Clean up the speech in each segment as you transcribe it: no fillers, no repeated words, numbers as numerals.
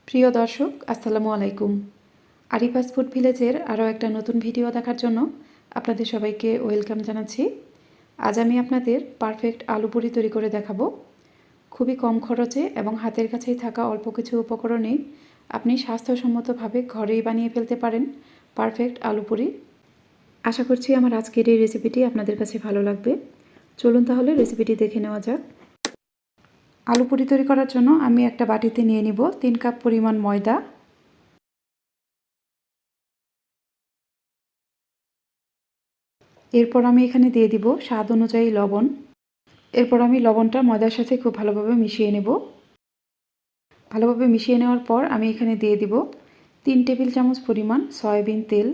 প্রিয় দর্শক, আসসালামু আলাইকুম। আরিফাস ফুড ভিলেজের আরও একটা নতুন ভিডিও দেখার জন্য আপনাদের সবাইকে ওয়েলকাম জানাচ্ছি। আজ আমি আপনাদের পারফেক্ট আলু পুরি তৈরি করে দেখাবো। খুবই কম খরচে এবং হাতের কাছেই থাকা অল্প কিছু উপকরণেই আপনি স্বাস্থ্যসম্মতভাবে ঘরেই বানিয়ে ফেলতে পারেন পারফেক্ট আলু পুরি। আশা করছি আমার আজকের এই রেসিপিটি আপনাদের কাছে ভালো লাগবে। চলুন তাহলে রেসিপিটি দেখে নেওয়া যাক। আলু পুরি তৈরি করার জন্য আমি একটা বাটিতে নিয়ে নিব 3 কাপ পরিমাণ ময়দা। এরপর আমি এখানে দিয়ে দিব স্বাদ অনুযায়ী লবণ। এরপর আমি লবণটা ময়দার সাথে খুব ভালোভাবে মিশিয়ে নেব। ভালোভাবে মিশিয়ে নেওয়ার পর আমি এখানে দিয়ে দিব 3 টেবিল চামচ পরিমাণ সয়াবিন তেল।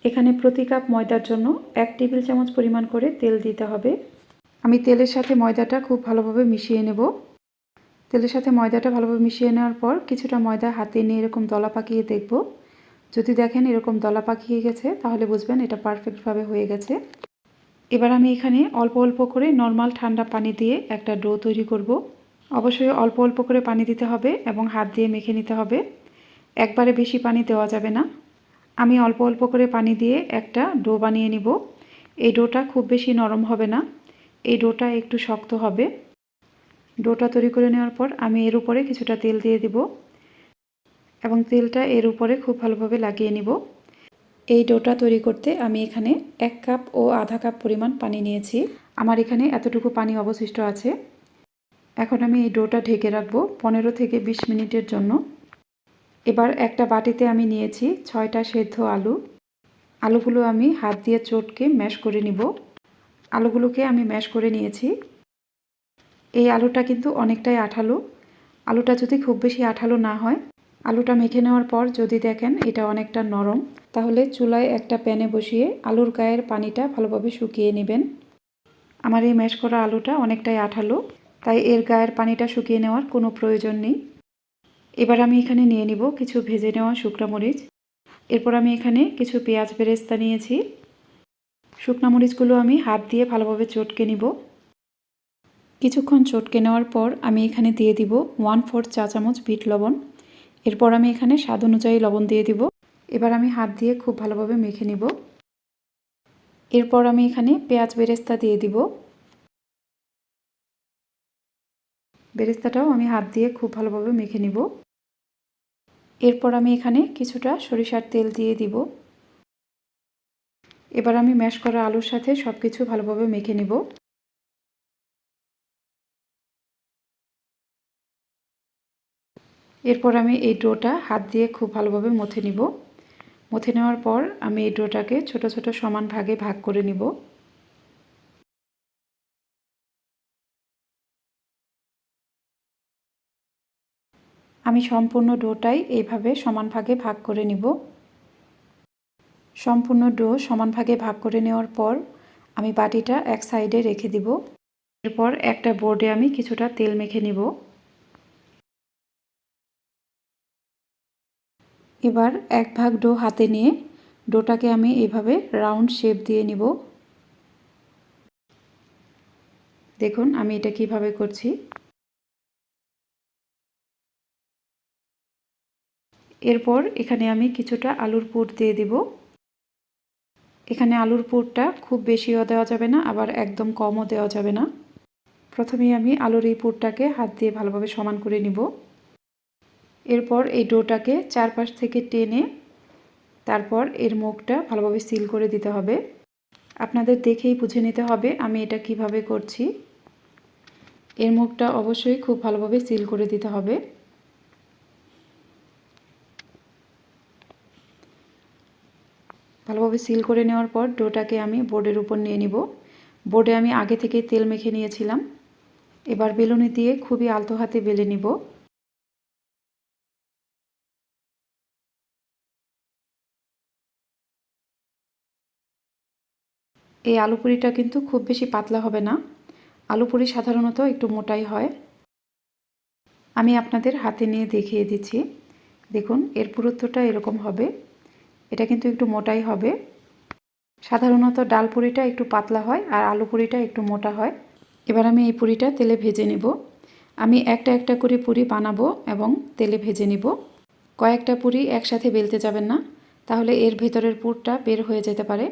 এখানে প্রতি কাপ ময়দার জন্য 1 টেবিল চামচ পরিমাণ করে তেল দিতে হবে। আমি তেলের সাথে ময়দাটা খুব ভালোভাবে মিশিয়ে নেব। তেলের সাথে ময়দাটা ভালোভাবে মিশিয়ে নেওয়ার পর কিছুটা ময়দা হাতে নিয়ে এরকম দলা পাকিয়ে দেখব। যদি দেখেন এরকম দলা পাকিয়ে গেছে তাহলে বুঝবেন এটা পারফেক্টভাবে হয়ে গেছে। এবার আমি এখানে অল্প অল্প করে নর্মাল ঠান্ডা পানি দিয়ে একটা ডো তৈরি করব। অবশ্যই অল্প অল্প করে পানি দিতে হবে এবং হাত দিয়ে মেখে নিতে হবে। একবারে বেশি পানি দেওয়া যাবে না। আমি অল্প অল্প করে পানি দিয়ে একটা ডো বানিয়ে নিব। এই ডোটা খুব বেশি নরম হবে না, এই ডোটা একটু শক্ত হবে। ডোটা তৈরি করে নেওয়ার পর আমি এর উপরে কিছুটা তেল দিয়ে দিব এবং তেলটা এর উপরে খুব ভালোভাবে লাগিয়ে নিব। এই ডোটা তৈরি করতে আমি এখানে 1 কাপ ও আধা কাপ পরিমাণ পানি নিয়েছি। আমার এখানে এতটুকু পানি অবশিষ্ট আছে। এখন আমি এই ডোটা ঢেকে রাখবো 15 থেকে 20 মিনিটের জন্য। এবার একটা বাটিতে আমি নিয়েছি 6টা সেদ্ধ আলু। আলুগুলো আমি হাত দিয়ে চটকে ম্যাশ করে নিব। আলুগুলোকে আমি ম্যাশ করে নিয়েছি। এই আলুটা কিন্তু অনেকটাই আঠালো। আলুটা যদি খুব বেশি আঠালো না হয়, আলুটা মেখে নেওয়ার পর যদি দেখেন এটা অনেকটা নরম, তাহলে চুলায় একটা প্যানে বসিয়ে আলুর গায়ের পানিটা ভালোভাবে শুকিয়ে নেবেন। আমার এই ম্যাশ করা আলুটা অনেকটাই আঠালো, তাই এর গায়ের পানিটা শুকিয়ে নেওয়ার কোনো প্রয়োজন নেই। এবার আমি এখানে নিয়ে নিব কিছু ভেজে নেওয়া শুকনো মরিচ। এরপর আমি এখানে কিছু পেঁয়াজ বেরেস্তা নিয়েছি। শুকনো মরিচগুলো আমি হাত দিয়ে ভালোভাবে চটকে নিব। কিছুক্ষণ চটকে নেওয়ার পর আমি এখানে দিয়ে দিব 1/4 চা চামচ বিট লবণ। এরপর আমি এখানে স্বাদ অনুযায়ী লবণ দিয়ে দিব। এবার আমি হাত দিয়ে খুব ভালোভাবে মেখে নিব। এরপর আমি এখানে পেঁয়াজ বেরেস্তা দিয়ে দিব। বেরেস্তাটাও আমি হাত দিয়ে খুব ভালোভাবে মেখে নিব। এরপর আমি এখানে কিছুটা সরিষার তেল দিয়ে দিব। এবার আমি ম্যাশ করা আলুর সাথে সব কিছু ভালোভাবে মেখে নিব। এরপর আমি এই ডোটা হাত দিয়ে খুব ভালোভাবে মথে নিব। মথে নেওয়ার পর আমি এই ডোটাকে ছোট ছোট সমান ভাগে ভাগ করে নিব। আমি সম্পূর্ণ ডোটাই এইভাবে সমান ভাগে ভাগ করে নিব। সম্পূর্ণ ডো সমান ভাগে ভাগ করে নেওয়ার পর আমি বাটিটা এক সাইডে রেখে দিব। এরপর একটা বোর্ডে আমি কিছুটা তেল মেখে নিব। এবার এক ভাগ ডো হাতে নিয়ে ডোটাকে আমি এভাবে রাউন্ড শেপ দিয়ে নিব। দেখুন আমি এটা কিভাবে করছি। এরপর এখানে আমি কিছুটা আলুর পুর দিয়ে দিব। এখানে আলুর পুরটা খুব বেশিও দেওয়া যাবে না, আবার একদম কমও দেওয়া যাবে না। প্রথমেই আমি আলুর এই পুরটাকে হাত দিয়ে ভালোভাবে সমান করে নিব। এরপর এই ডোটাকে চারপাশ থেকে টেনে তারপর এর মুখটা ভালোভাবে সিল করে দিতে হবে। আপনাদের দেখেই বুঝে নিতে হবে আমি এটা কিভাবে করছি। এর মুখটা অবশ্যই খুব ভালোভাবে সিল করে দিতে হবে। ভালোভাবে সিল করে নেওয়ার পর ডোটাকে আমি বোর্ডের উপর নিয়ে নিব। বোর্ডে আমি আগে থেকেই তেল মেখে নিয়েছিলাম। এবার বেলুনি দিয়ে খুবই আলতো হাতে বেলে নিব। এই আলু পুরিটা কিন্তু খুব বেশি পাতলা হবে না। আলু পুরি সাধারণত একটু মোটাই হয়। আমি আপনাদের হাতে নিয়ে দেখিয়ে দিচ্ছি। দেখুন এর পুরুত্বটা এরকম হবে। এটা কিন্তু একটু মোটাই হবে। সাধারণত ডাল পুরিটা একটু পাতলা হয় আর আলু পুরিটা একটু মোটা হয়। এবার আমি এই পুরিটা তেলে ভেজে নেব। আমি একটা একটা করে পুরি বানাবো এবং তেলে ভেজে নিব। কয়েকটা পুরি একসাথে বেলতে যাবেন না, তাহলে এর ভেতরের পুরটা বের হয়ে যেতে পারে।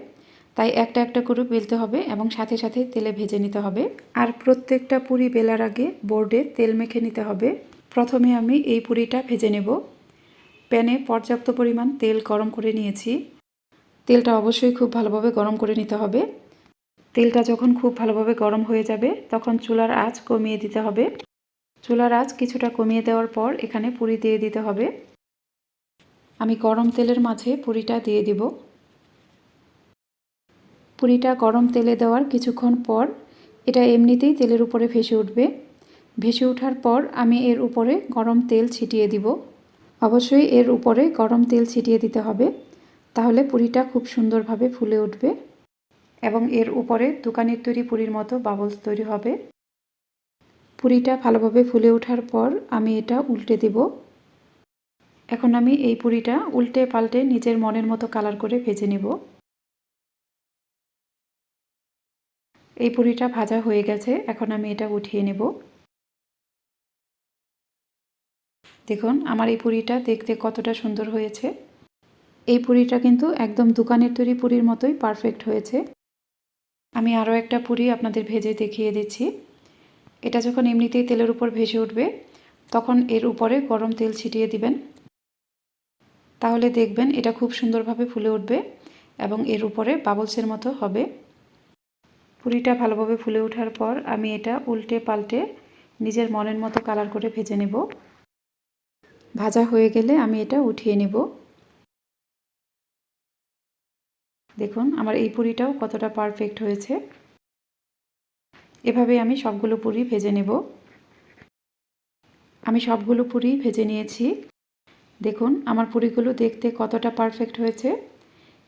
তাই একটা একটা করে বেলতে হবে এবং সাথে সাথে তেলে ভেজে নিতে হবে। আর প্রত্যেকটা পুরি বেলার আগে বোর্ডে তেল মেখে নিতে হবে। প্রথমে আমি এই পুরিটা ভেজে নেব। প্যানে পর্যাপ্ত পরিমাণ তেল গরম করে নিয়েছি। তেলটা অবশ্যই খুব ভালোভাবে গরম করে নিতে হবে। তেলটা যখন খুব ভালোভাবে গরম হয়ে যাবে তখন চুলার আঁচ কমিয়ে দিতে হবে। চুলার আঁচ কিছুটা কমিয়ে দেওয়ার পর এখানে পুরি দিয়ে দিতে হবে। আমি গরম তেলের মাঝে পুরিটা দিয়ে দিব। পুরিটা গরম তেলে দেওয়ার কিছুক্ষণ পর এটা এমনিতেই তেলের উপরে ভেসে উঠবে। ভেসে ওঠার পর আমি এর উপরে গরম তেল ছিটিয়ে দিব। অবশ্যই এর উপরে গরম তেল ছিটিয়ে দিতে হবে, তাহলে পুরিটা খুব সুন্দরভাবে ফুলে উঠবে এবং এর উপরে দোকানের তৈরি পুরির মতো বাবলস তৈরি হবে। পুরিটা ভালোভাবে ফুলে ওঠার পর আমি এটা উল্টে দেব। এখন আমি এই পুরিটা উল্টে পাল্টে নিজের মনের মতো কালার করে ভেজে নেব। এই পুরিটা ভাজা হয়ে গেছে, এখন আমি এটা উঠিয়ে নেব। দেখুন আমার এই পুরিটা দেখতে কতটা সুন্দর হয়েছে। এই পুরিটা কিন্তু একদম দোকানের তৈরি পুরির মতোই পারফেক্ট হয়েছে। আমি আরও একটা পুরি আপনাদের ভেজে দেখিয়ে দিচ্ছি। এটা যখন এমনিতেই তেলের উপর ভেসে উঠবে তখন এর উপরে গরম তেল ছিটিয়ে দিবেন, তাহলে দেখবেন এটা খুব সুন্দরভাবে ফুলে উঠবে এবং এর উপরে বাবলসের মতো হবে। পুরিটা ভালোভাবে ফুলে ওঠার পর আমি এটা উল্টে পাল্টে নিজের মনের মতো কালার করে ভেজে নেব। ভাজা হয়ে গেলে আমি এটা উঠিয়ে নেব। দেখুন আমার এই পুরিটাও কতটা পারফেক্ট হয়েছে। এভাবে আমি সবগুলো পুরি ভেজে নেব। আমি সবগুলো পুরি ভেজে নিয়েছি। দেখুন আমার পুরিগুলো দেখতে কতটা পারফেক্ট হয়েছে।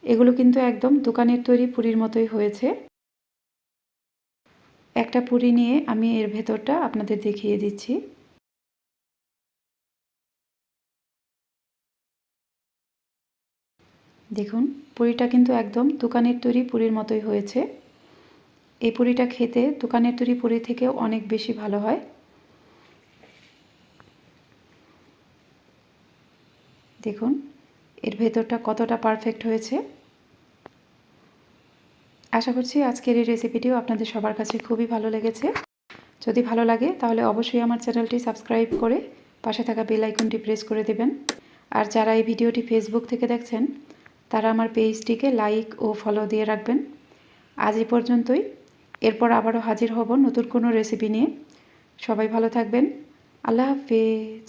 এগুলো কিন্তু একদম দোকানের তৈরি পুরির মতোই হয়েছে। একটা পুরি নিয়ে আমি এর ভেতরটা আপনাদের দেখিয়ে দিচ্ছি। দেখুন পুরিটা কিন্তু একদম দোকানের তৈরি পুরির মতোই হয়েছে। এই পুরিটা খেতে দোকানের তৈরি পুরি থেকেও অনেক বেশি ভালো হয়। দেখুন এর ভেতরটা কতটা পারফেক্ট হয়েছে। আশা করছি আজকের এই রেসিপিটিও আপনাদের সবার কাছে খুবই ভালো লেগেছে। যদি ভালো লাগে তাহলে অবশ্যই আমার চ্যানেলটি সাবস্ক্রাইব করে পাশে থাকা বেল আইকনটি প্রেস করে দেবেন। আর যারা এই ভিডিওটি ফেসবুক থেকে দেখছেন তারা আমার পেজটিকে লাইক ও ফলো দিয়ে রাখবেন। আজ এই পর্যন্তই। এরপর আবারও হাজির হব নতুন কোনো রেসিপি নিয়ে। সবাই ভালো থাকবেন। আল্লাহ হাফেজ।